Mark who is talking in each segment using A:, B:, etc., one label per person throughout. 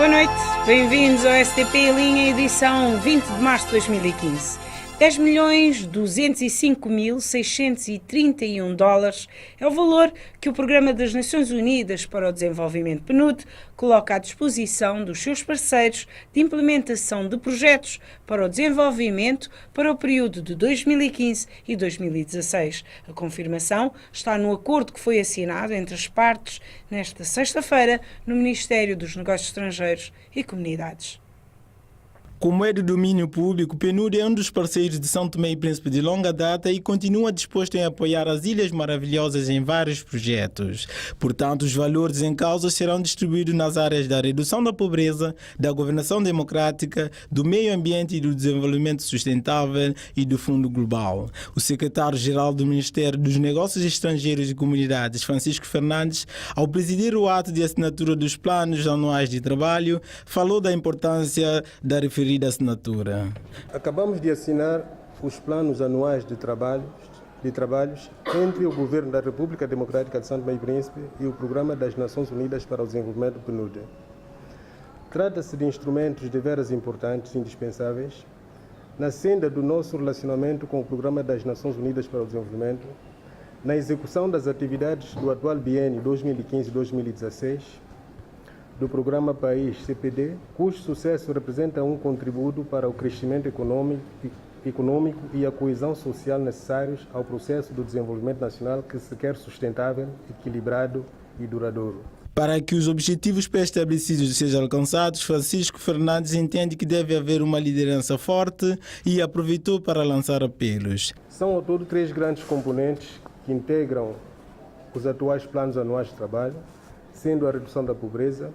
A: Boa noite, bem-vindos ao STP em linha, edição 20 de março de 2015. 10.205.631 dólares é o valor que o Programa das Nações Unidas para o Desenvolvimento, PNUD, coloca à disposição dos seus parceiros de implementação de projetos para o desenvolvimento para o período de 2015 e 2016. A confirmação está no acordo que foi assinado entre as partes nesta sexta-feira no Ministério dos Negócios Estrangeiros e Comunidades.
B: Como é de domínio público, o PNUD é um dos parceiros de São Tomé e Príncipe de longa data e continua disposto em apoiar as Ilhas Maravilhosas em vários projetos. Portanto, os valores em causa serão distribuídos nas áreas da redução da pobreza, da governação democrática, do meio ambiente e do desenvolvimento sustentável e do Fundo Global. O secretário-geral do Ministério dos Negócios Estrangeiros e Comunidades, Francisco Fernandes, ao presidir o ato de assinatura dos planos anuais de trabalho, falou da importância da referida assinatura.
C: Acabamos de assinar os planos anuais de trabalhos entre o Governo da República Democrática de São Tomé e Príncipe e o Programa das Nações Unidas para o Desenvolvimento, PNUD. Trata-se de instrumentos de veras importantes e indispensáveis na senda do nosso relacionamento com o Programa das Nações Unidas para o Desenvolvimento, na execução das atividades do atual biênio 2015-2016, do Programa País CPD, cujo sucesso representa um contributo para o crescimento econômico e a coesão social necessários ao processo do desenvolvimento nacional que se quer sustentável, equilibrado e duradouro.
B: Para que os objetivos pré-estabelecidos sejam alcançados, Francisco Fernandes entende que deve haver uma liderança forte e aproveitou para lançar apelos.
C: São ao todo 3 grandes componentes que integram os atuais planos anuais de trabalho, sendo a redução da pobreza,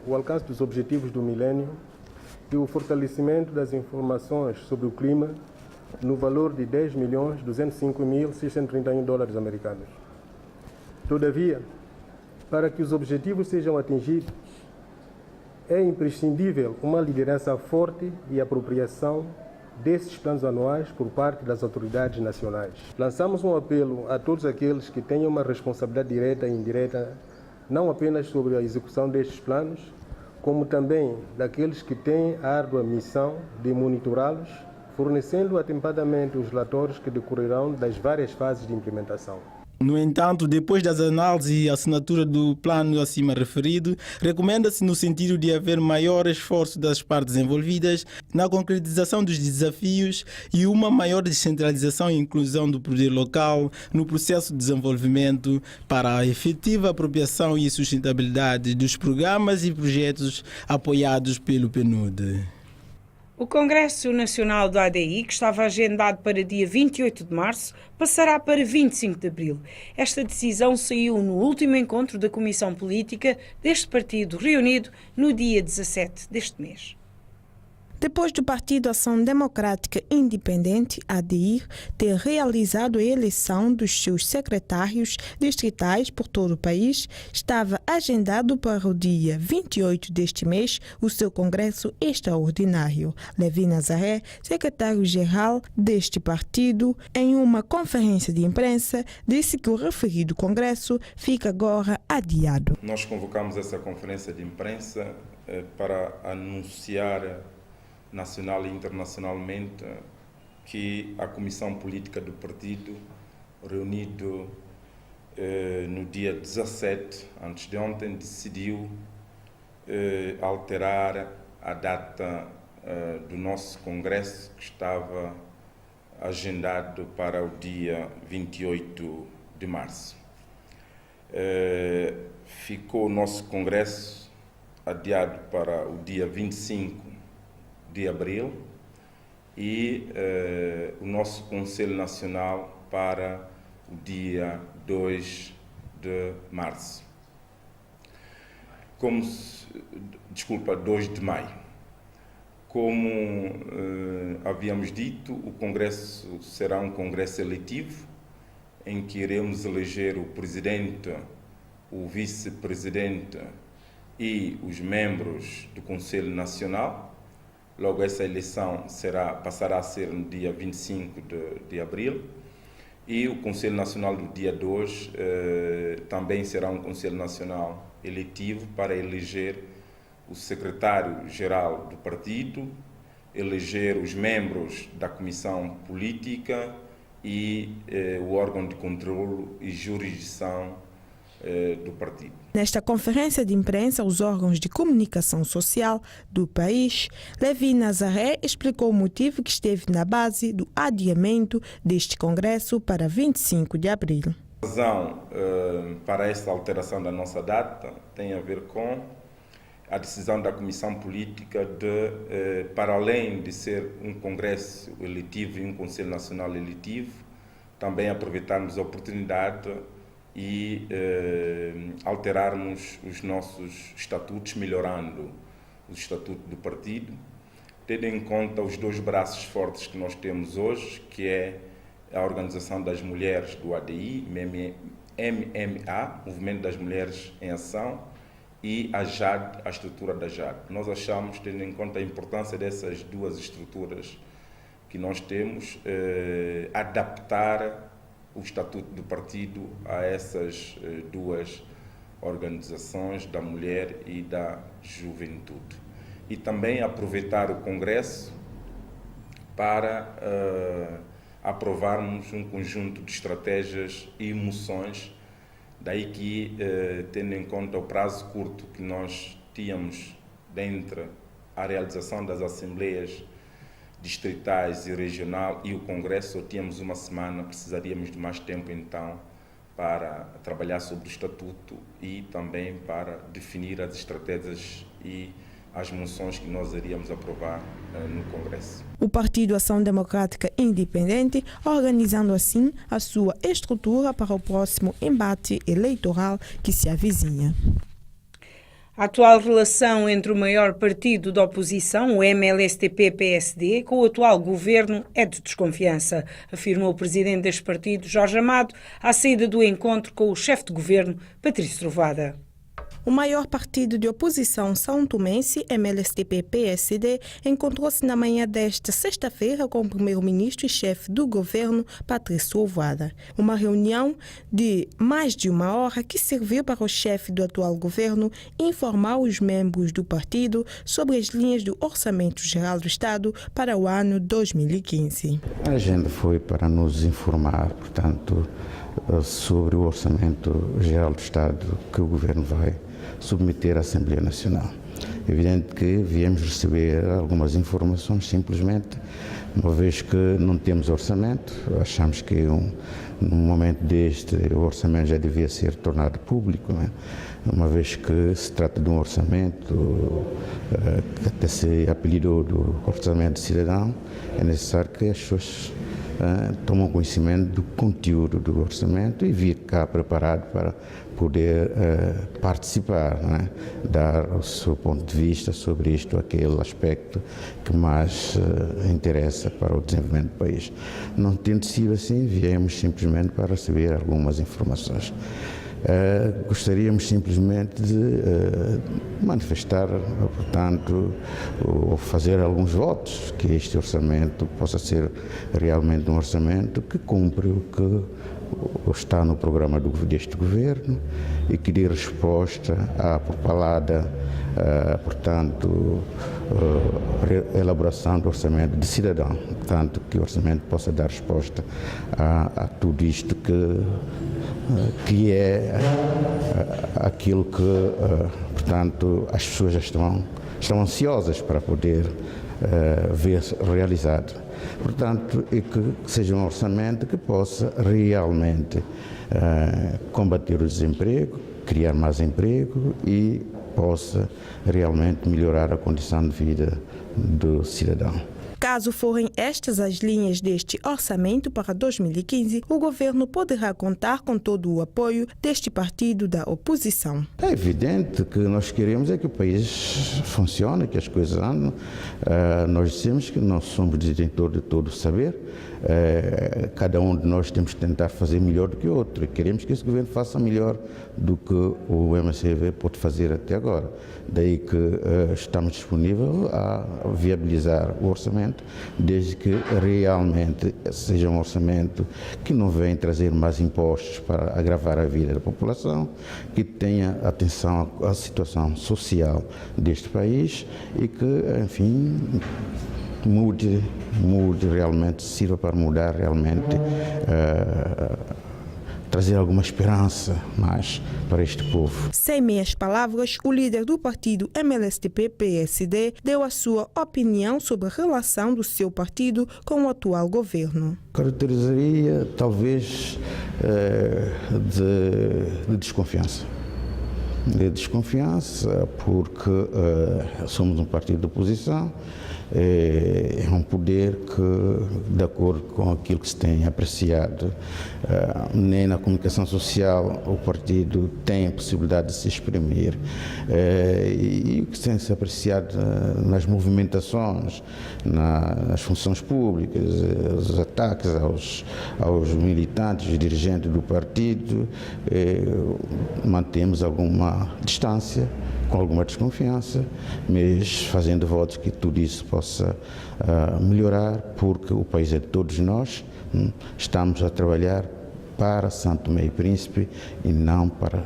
C: o alcance dos objetivos do milênio e o fortalecimento das informações sobre o clima no valor de 10.205.631 dólares americanos. Todavia, para que os objetivos sejam atingidos, é imprescindível uma liderança forte e apropriação desses planos anuais por parte das autoridades nacionais. Lançamos um apelo a todos aqueles que tenham uma responsabilidade direta e indireta não apenas sobre a execução destes planos, como também daqueles que têm a árdua missão de monitorá-los, fornecendo atempadamente os relatórios que decorrerão das várias fases de implementação.
B: No entanto, depois das análises e assinatura do plano acima referido, recomenda-se no sentido de haver maior esforço das partes envolvidas na concretização dos desafios e uma maior descentralização e inclusão do poder local no processo de desenvolvimento para a efetiva apropriação e sustentabilidade dos programas e projetos apoiados pelo PNUD.
A: O Congresso Nacional do ADI, que estava agendado para dia 28 de março, passará para 25 de abril. Esta decisão saiu no último encontro da Comissão Política deste partido, reunido no dia 17 deste mês.
D: Depois do Partido Ação Democrática Independente, ADIR, ter realizado a eleição dos seus secretários distritais por todo o país, estava agendado para o dia 28 deste mês o seu congresso extraordinário. Levi Nazaré, secretário-geral deste partido, em uma conferência de imprensa, disse que o referido congresso fica agora adiado.
E: Nós convocamos essa conferência de imprensa para anunciar nacional e internacionalmente que a Comissão Política do Partido, reunido no dia 17, antes de ontem, decidiu alterar a data do nosso congresso, que estava agendado para o dia 28 de março. Ficou o nosso congresso adiado para o dia 25 de abril e o nosso Conselho Nacional para o dia 2 de março. 2 de maio. Como havíamos dito, o Congresso será um Congresso eletivo, em que iremos eleger o Presidente, o Vice-Presidente e os membros do Conselho Nacional. Logo, essa eleição passará a ser no dia 25 de abril. E o Conselho Nacional do dia 2 também será um Conselho Nacional eletivo para eleger o secretário-geral do partido, eleger os membros da comissão política e o órgão de controle e jurisdição do partido.
D: Nesta conferência de imprensa, os órgãos de comunicação social do país, Levi Nazaré explicou o motivo que esteve na base do adiamento deste congresso para 25 de abril.
E: A razão para esta alteração da nossa data tem a ver com a decisão da Comissão Política de, para além de ser um congresso eletivo e um Conselho Nacional eletivo, também aproveitarmos a oportunidade e alterarmos os nossos estatutos, melhorando o estatuto do partido, tendo em conta os dois braços fortes que nós temos hoje, que é a Organização das Mulheres do ADI, MMA, Movimento das Mulheres em Ação, e a JAD, a estrutura da JAD. Nós achamos, tendo em conta a importância dessas duas estruturas que nós temos, adaptar o estatuto do partido a essas duas organizações, da mulher e da juventude. E também aproveitar o Congresso para aprovarmos um conjunto de estratégias e moções, daí que, tendo em conta o prazo curto que nós tínhamos dentre a realização das assembleias distritais e regional e o Congresso, só tínhamos uma semana, precisaríamos de mais tempo então para trabalhar sobre o Estatuto e também para definir as estratégias e as moções que nós iríamos aprovar no Congresso.
D: O Partido Ação Democrática Independente, organizando assim a sua estrutura para o próximo embate eleitoral que se avizinha.
A: A atual relação entre o maior partido da oposição, o MLSTP-PSD, com o atual governo é de desconfiança, afirmou o presidente deste partido, Jorge Amado, à saída do encontro com o chefe de governo, Patrício Trovoada.
D: O maior partido de oposição são-tomense, MLSTP-PSD, encontrou-se na manhã desta sexta-feira com o primeiro-ministro e chefe do governo, Patrício Trovoada. Uma reunião de mais de uma hora que serviu para o chefe do atual governo informar os membros do partido sobre as linhas do Orçamento Geral do Estado para o ano 2015.
F: A agenda foi para nos informar, portanto, sobre o Orçamento Geral do Estado que o governo vai submeter à Assembleia Nacional. É evidente que viemos receber algumas informações, simplesmente, uma vez que não temos orçamento, achamos que num momento deste o orçamento já devia ser tornado público, né? Uma vez que se trata de um orçamento que até se apelidou do orçamento de cidadão, é necessário que as pessoas tomam conhecimento do conteúdo do orçamento e vir cá preparado para poder participar, né? Dar o seu ponto de vista sobre isto, aquele aspecto que mais interessa para o desenvolvimento do país. Não tendo sido assim, viemos simplesmente para receber algumas informações. Gostaríamos simplesmente de manifestar, portanto, ou fazer alguns votos, que este orçamento possa ser realmente um orçamento que cumpre o que está no programa deste governo e que dê resposta à propalada, portanto, elaboração do orçamento de cidadão, tanto que o orçamento possa dar resposta a tudo isto que é aquilo que, portanto, as pessoas já estão ansiosas para poder ver realizado. Portanto, e que seja um orçamento que possa realmente combater o desemprego, criar mais emprego e possa realmente melhorar a condição de vida do cidadão.
D: Caso forem estas as linhas deste orçamento para 2015, o governo poderá contar com todo o apoio deste partido da oposição.
F: É evidente que nós queremos é que o país funcione, que as coisas andem. Nós dizemos que nós somos detentores de todo o saber, cada um de nós temos que tentar fazer melhor do que o outro. E queremos que esse governo faça melhor do que o MCV pode fazer até agora. Daí que estamos disponíveis a viabilizar o orçamento, desde que realmente seja um orçamento que não venha trazer mais impostos para agravar a vida da população, que tenha atenção à situação social deste país e que, enfim, mude realmente, sirva para mudar realmente, trazer alguma esperança mais para este povo.
D: Sem meias palavras, o líder do partido MLSTP-PSD deu a sua opinião sobre a relação do seu partido com o atual governo.
F: Caracterizaria talvez de desconfiança. De desconfiança porque somos um partido de oposição, é um poder que, de acordo com aquilo que se tem apreciado, nem na comunicação social o partido tem a possibilidade de se exprimir, e o que tem se apreciado nas movimentações, nas funções públicas, os ataques aos militantes, dirigentes do partido, mantemos alguma distância, com alguma desconfiança, mas fazendo votos que tudo isso possa melhorar, porque o país é de todos nós. Estamos a trabalhar para Santo Tomé e Príncipe e não para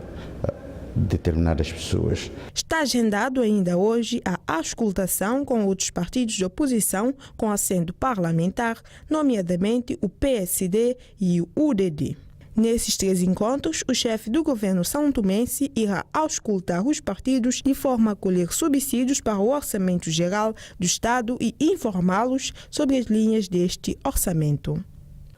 F: determinadas pessoas.
D: Está agendado ainda hoje a auscultação com outros partidos de oposição com assento parlamentar, nomeadamente o PSD e o UDD. Nesses 3 encontros, o chefe do governo são-tomense irá auscultar os partidos de forma a colher subsídios para o orçamento geral do Estado e informá-los sobre as linhas deste orçamento.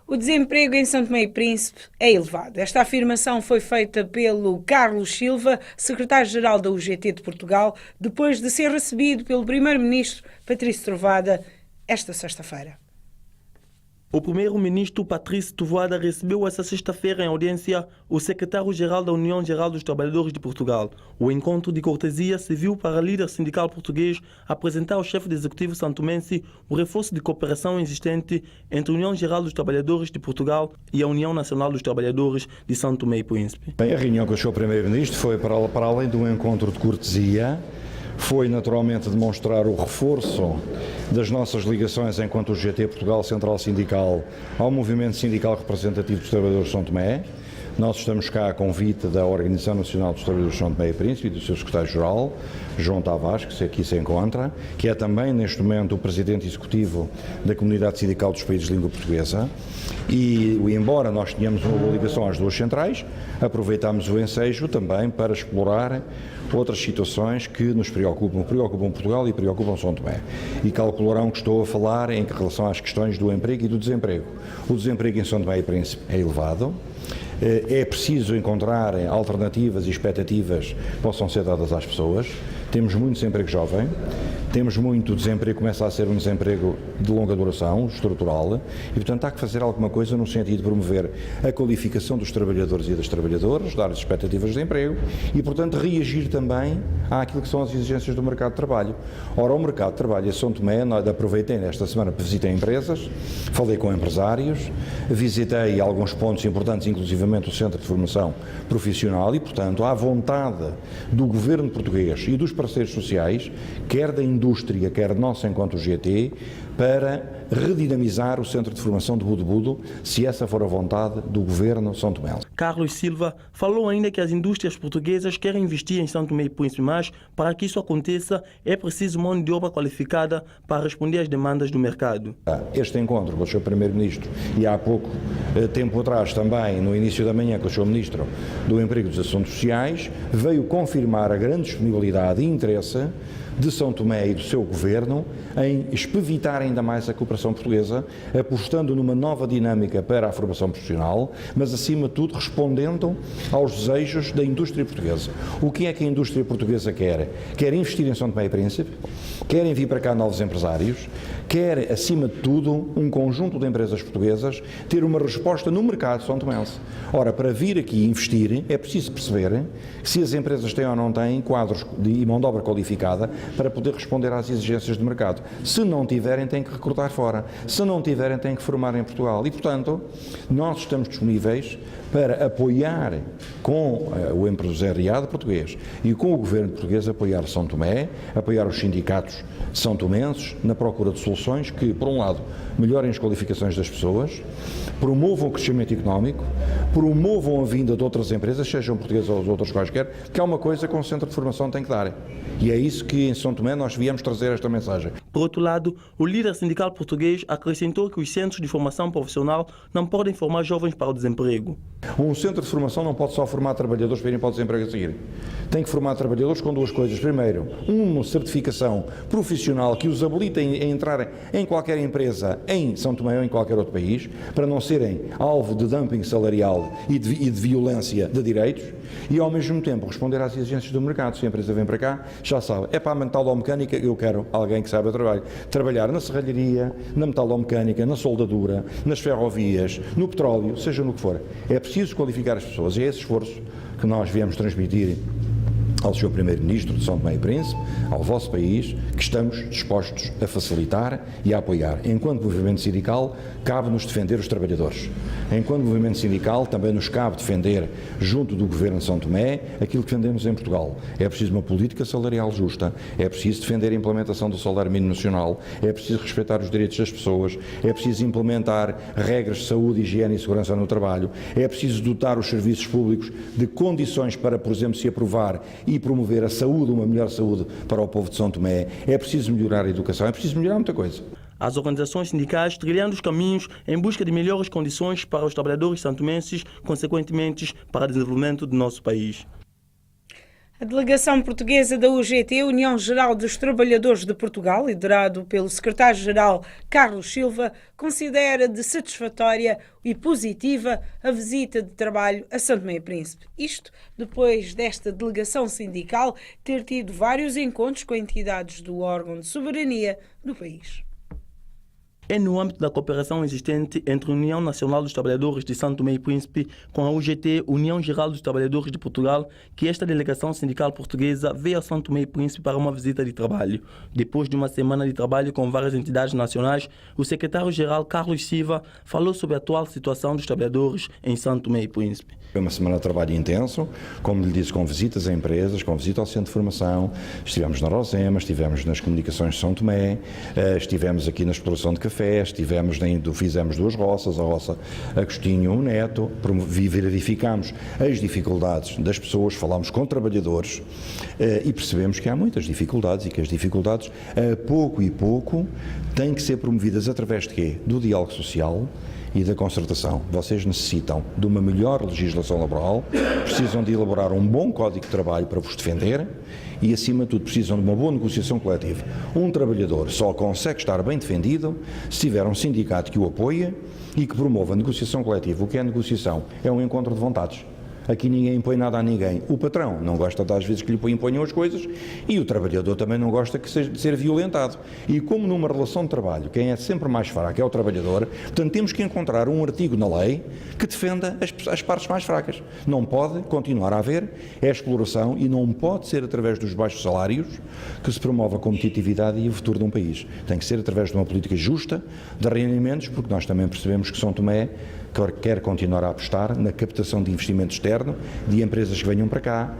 A: O desemprego em São Tomé e Príncipe é elevado. Esta afirmação foi feita pelo Carlos Silva, secretário-geral da UGT de Portugal, depois de ser recebido pelo primeiro-ministro Patrício Trovoada esta sexta-feira.
G: O primeiro-ministro Patrício Trovoada recebeu esta sexta-feira em audiência o secretário-geral da União Geral dos Trabalhadores de Portugal. O encontro de cortesia serviu para o líder sindical português apresentar ao chefe do executivo santomense o reforço de cooperação existente entre a União Geral dos Trabalhadores de Portugal e a União Nacional dos Trabalhadores de São Tomé e Príncipe.
H: Bem, a reunião com o Sr. Primeiro-Ministro foi para além de um encontro de cortesia, foi naturalmente demonstrar o reforço das nossas ligações enquanto UGT Portugal Central Sindical ao movimento sindical representativo dos trabalhadores de São Tomé. Nós estamos cá a convite da Organização Nacional dos Trabalhadores de São Tomé e Príncipe e do seu secretário-geral, João Tavares, que aqui se encontra, que é também neste momento o presidente executivo da Comunidade Sindical dos Países de Língua Portuguesa. E, embora nós tenhamos uma ligação às duas centrais, aproveitámos o ensejo também para explorar outras situações que nos preocupam Portugal e preocupam São Tomé. E calcularão que estou a falar em relação às questões do emprego e do desemprego. O desemprego em São Tomé e Príncipe é elevado. É preciso encontrar alternativas e expectativas que possam ser dadas às pessoas. Temos muito desemprego jovem, temos muito desemprego, começa a ser um desemprego de longa duração, estrutural, e portanto há que fazer alguma coisa no sentido de promover a qualificação dos trabalhadores e das trabalhadoras, dar-lhes expectativas de emprego e portanto reagir também àquilo que são as exigências do mercado de trabalho. Ora, o mercado de trabalho em São Tomé, aproveitei nesta semana para visitar empresas, falei com empresários, visitei alguns pontos importantes, inclusivamente o Centro de Formação Profissional e portanto há vontade do governo português e dos parceiros sociais, quer da indústria, quer nossa enquanto GT, para redinamizar o Centro de Formação de Budo-Budo, se essa for a vontade do governo São Tomé.
G: Carlos Silva falou ainda que as indústrias portuguesas querem investir em São Tomé e Príncipe, mas para que isso aconteça é preciso mão de obra qualificada para responder às demandas do mercado.
H: Este encontro com o Sr. Primeiro-Ministro e há pouco tempo atrás também, no início da manhã, com o Sr. Ministro do Emprego e dos Assuntos Sociais, veio confirmar a grande disponibilidade e interesse de São Tomé e do seu governo em espevitar ainda mais a cooperação portuguesa, apostando numa nova dinâmica para a formação profissional, mas acima de tudo respondendo aos desejos da indústria portuguesa. O que é que a indústria portuguesa quer? Quer investir em São Tomé e Príncipe, querem vir para cá novos empresários, quer, acima de tudo, um conjunto de empresas portuguesas ter uma resposta no mercado são tomense. Ora, para vir aqui investir, é preciso perceber se as empresas têm ou não têm quadros e mão de obra qualificada para poder responder às exigências do mercado. Se não tiverem, têm que recrutar fora. Se não tiverem, têm que formar em Portugal. E, portanto, nós estamos disponíveis para apoiar com o empresariado português e com o governo português, apoiar São Tomé, apoiar os sindicatos são tomenses na procura de soluções que, por um lado, melhorem as qualificações das pessoas, promovam o crescimento económico, promovam a vinda de outras empresas, sejam portuguesas ou outras quaisquer, que é uma coisa que um centro de formação tem que dar. E é isso que em São Tomé nós viemos trazer esta mensagem.
G: Por outro lado, o líder sindical português acrescentou que os centros de formação profissional não podem formar jovens para o desemprego.
H: Um centro de formação não pode só formar trabalhadores para irem para o desemprego a seguir. Tem que formar trabalhadores com duas coisas. Primeiro, uma certificação profissional que os habilite a entrar em qualquer empresa em São Tomé ou em qualquer outro país, para não serem alvo de dumping salarial e de violência de direitos, e ao mesmo tempo responder às exigências do mercado. Se a empresa vem para cá, já sabe, é para a metalomecânica, eu quero alguém que saiba trabalhar na serralharia, na metalomecânica, na soldadura, nas ferrovias, no petróleo, seja no que for. É preciso qualificar as pessoas e é esse esforço que nós viemos transmitir ao Sr. Primeiro-Ministro de São Tomé e Príncipe, ao vosso país, que estamos dispostos a facilitar e a apoiar. Enquanto movimento sindical, cabe-nos defender os trabalhadores. Enquanto movimento sindical, também nos cabe defender, junto do Governo de São Tomé, aquilo que defendemos em Portugal. É preciso uma política salarial justa, é preciso defender a implementação do salário mínimo nacional, é preciso respeitar os direitos das pessoas, é preciso implementar regras de saúde, higiene e segurança no trabalho, é preciso dotar os serviços públicos de condições para, por exemplo, se aprovar e promover a saúde, uma melhor saúde para o povo de São Tomé. É preciso melhorar a educação, é preciso melhorar muita coisa.
G: As organizações sindicais trilhando os caminhos em busca de melhores condições para os trabalhadores santomenses, consequentemente para o desenvolvimento do nosso país.
A: A delegação portuguesa da UGT, União Geral dos Trabalhadores de Portugal, liderado pelo secretário-geral Carlos Silva, considera de satisfatória e positiva a visita de trabalho a São Tomé e Príncipe. Isto depois desta delegação sindical ter tido vários encontros com entidades do órgão de soberania do país.
G: É no âmbito da cooperação existente entre a União Nacional dos Trabalhadores de São Tomé e Príncipe com a UGT, União Geral dos Trabalhadores de Portugal, que esta delegação sindical portuguesa veio a São Tomé e Príncipe para uma visita de trabalho. Depois de uma semana de trabalho com várias entidades nacionais, o secretário-geral Carlos Silva falou sobre a atual situação dos trabalhadores em São Tomé e Príncipe.
H: Foi uma semana de trabalho intenso, como lhe disse, com visitas a empresas, com visita ao centro de formação, estivemos na Rosema, estivemos nas comunicações de São Tomé, estivemos aqui na exploração de café, fizemos duas roças, a roça Agostinho Neto, verificámos as dificuldades das pessoas, falámos com trabalhadores e percebemos que há muitas dificuldades e que as dificuldades, a pouco e pouco, têm que ser promovidas através de quê? Do diálogo social e da concertação. Vocês necessitam de uma melhor legislação laboral, precisam de elaborar um bom código de trabalho para vos defender e, acima de tudo, precisam de uma boa negociação coletiva. Um trabalhador só consegue estar bem defendido se tiver um sindicato que o apoia e que promova a negociação coletiva. O que é a negociação? É um encontro de vontades. Aqui ninguém impõe nada a ninguém. O patrão não gosta às vezes que lhe imponham as coisas e o trabalhador também não gosta de ser violentado. E como numa relação de trabalho, quem é sempre mais fraco é o trabalhador, portanto temos que encontrar um artigo na lei que defenda as partes mais fracas. Não pode continuar a haver exploração e não pode ser através dos baixos salários que se promove a competitividade e o futuro de um país. Tem que ser através de uma política justa de rendimentos, porque nós também percebemos que São Tomé quer continuar a apostar na captação de investimento externo, de empresas que venham para cá,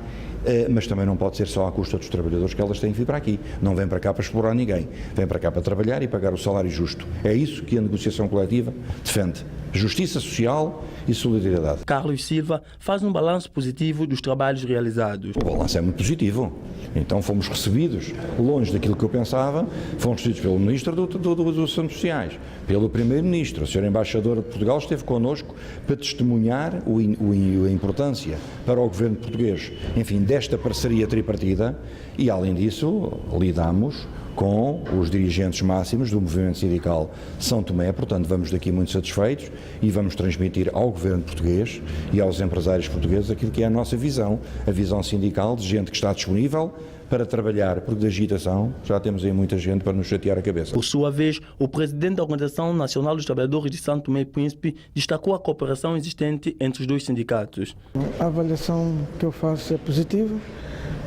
H: mas também não pode ser só à custa dos trabalhadores que elas têm que vir para aqui. Não vêm para cá para explorar ninguém, vêm para cá para trabalhar e pagar o salário justo. É isso que a negociação coletiva defende. Justiça social e solidariedade.
G: Carlos Silva faz um balanço positivo dos trabalhos realizados.
H: O balanço é muito positivo. Então fomos recebidos, longe daquilo que eu pensava, fomos recebidos pelo Ministro dos Assuntos Sociais, pelo Primeiro-Ministro. O Sr. Embaixador de Portugal esteve connosco para testemunhar a importância para o Governo português, enfim, desta parceria tripartida e, além disso, lidamos com os dirigentes máximos do movimento sindical São Tomé, portanto vamos daqui muito satisfeitos e vamos transmitir ao governo português e aos empresários portugueses aquilo que é a nossa visão, a visão sindical de gente que está disponível para trabalhar, porque de agitação já temos aí muita gente para nos chatear a cabeça.
G: Por sua vez, o presidente da Organização Nacional dos Trabalhadores de São Tomé e Príncipe destacou a cooperação existente entre os dois sindicatos.
I: A avaliação que eu faço é positiva,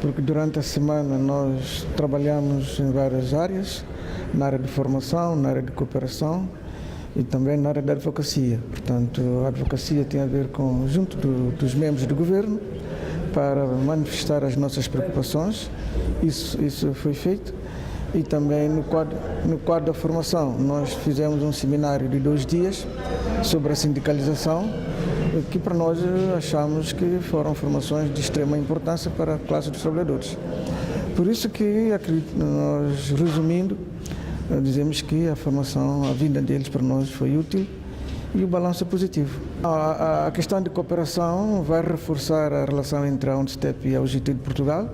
I: porque durante a semana nós trabalhamos em várias áreas, na área de formação, na área de cooperação e também na área da advocacia. Portanto, a advocacia tem a ver com, junto dos membros do governo, para manifestar as nossas preocupações. Isso foi feito. E também no quadro da formação, nós fizemos um seminário de 2 dias sobre a sindicalização, que para nós achamos que foram formações de extrema importância para a classe dos trabalhadores. Por isso que, nós, resumindo, dizemos que a formação, a vinda deles para nós foi útil e o balanço é positivo. A questão de cooperação vai reforçar a relação entre a UNSTEP e a UGT de Portugal,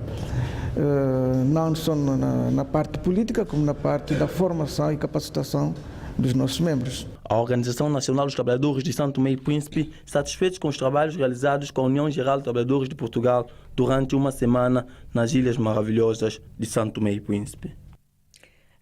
I: não só na parte política, como na parte da formação e capacitação dos nossos membros.
G: A Organização Nacional dos Trabalhadores de São Tomé e Príncipe, satisfeitos com os trabalhos realizados com a União Geral dos Trabalhadores de Portugal durante uma semana nas Ilhas Maravilhosas de São Tomé e Príncipe.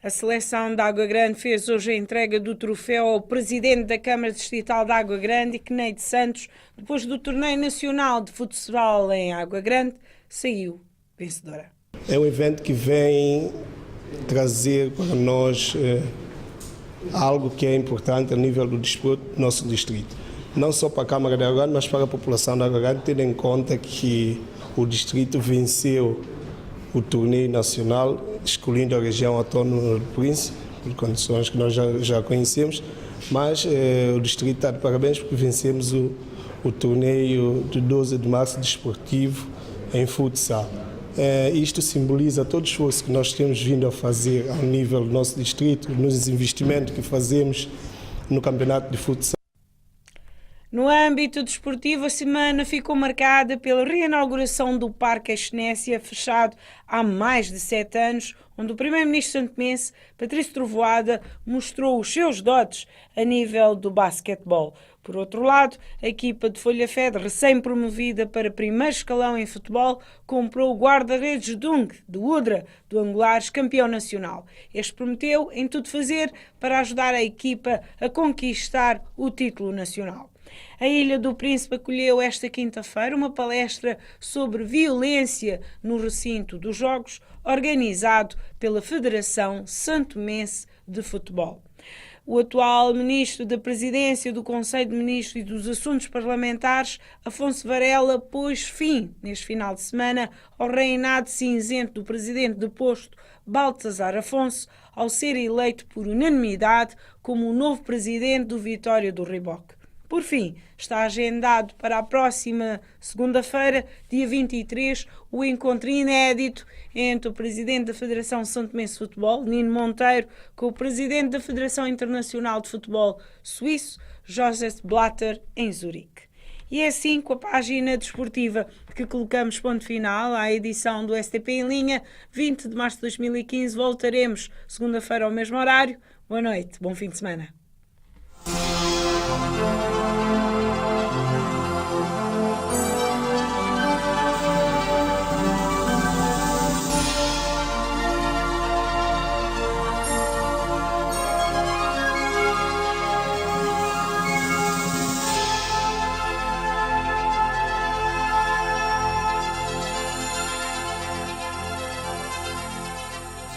A: A seleção de Água Grande fez hoje a entrega do troféu ao presidente da Câmara Distrital de Água Grande, Kneide Santos, depois do Torneio Nacional de Futsal em Água Grande, saiu vencedora.
C: É um evento que vem trazer para nós algo que é importante a nível do desporto do nosso distrito. Não só para a Câmara de Água Grande, mas para a população de Água Grande, tendo em conta que o distrito venceu o torneio nacional, escolhendo a região autónoma do Príncipe, por condições que nós já conhecemos, mas o distrito está de parabéns porque vencemos o torneio de 12 de março desportivo em futsal. Isto simboliza todo o esforço que nós temos vindo a fazer ao nível do nosso distrito, nos investimentos que fazemos no campeonato de futsal.
A: No âmbito desportivo, a semana ficou marcada pela reinauguração do Parque Exnécia, fechado há mais de 7 anos, onde o primeiro-ministro santomense, Patrício Trovoada, mostrou os seus dotes a nível do basquetebol. Por outro lado, a equipa de Folhafede, recém-promovida para primeiro escalão em futebol, comprou o guarda-redes Dung, do Udra, do Angulares, campeão nacional. Este prometeu em tudo fazer para ajudar a equipa a conquistar o título nacional. A Ilha do Príncipe acolheu esta quinta-feira uma palestra sobre violência no recinto dos Jogos, organizado pela Federação Santomense de Futebol. O atual Ministro da Presidência do Conselho de Ministros e dos Assuntos Parlamentares, Afonso Varela, pôs fim, neste final de semana, ao reinado cinzento do Presidente deposto, Baltazar Afonso, ao ser eleito por unanimidade como o novo Presidente do Vitória do Riboc. Por fim, está agendado para a próxima segunda-feira, dia 23, o encontro inédito entre o Presidente da Federação Santomense de Futebol, Nino Monteiro, com o Presidente da Federação Internacional de Futebol Suíço, Joseph Blatter, em Zurique. E é assim, com a página desportiva, que colocamos ponto final à edição do STP em linha. 20 de março de 2015, voltaremos segunda-feira ao mesmo horário. Boa noite, bom fim de semana.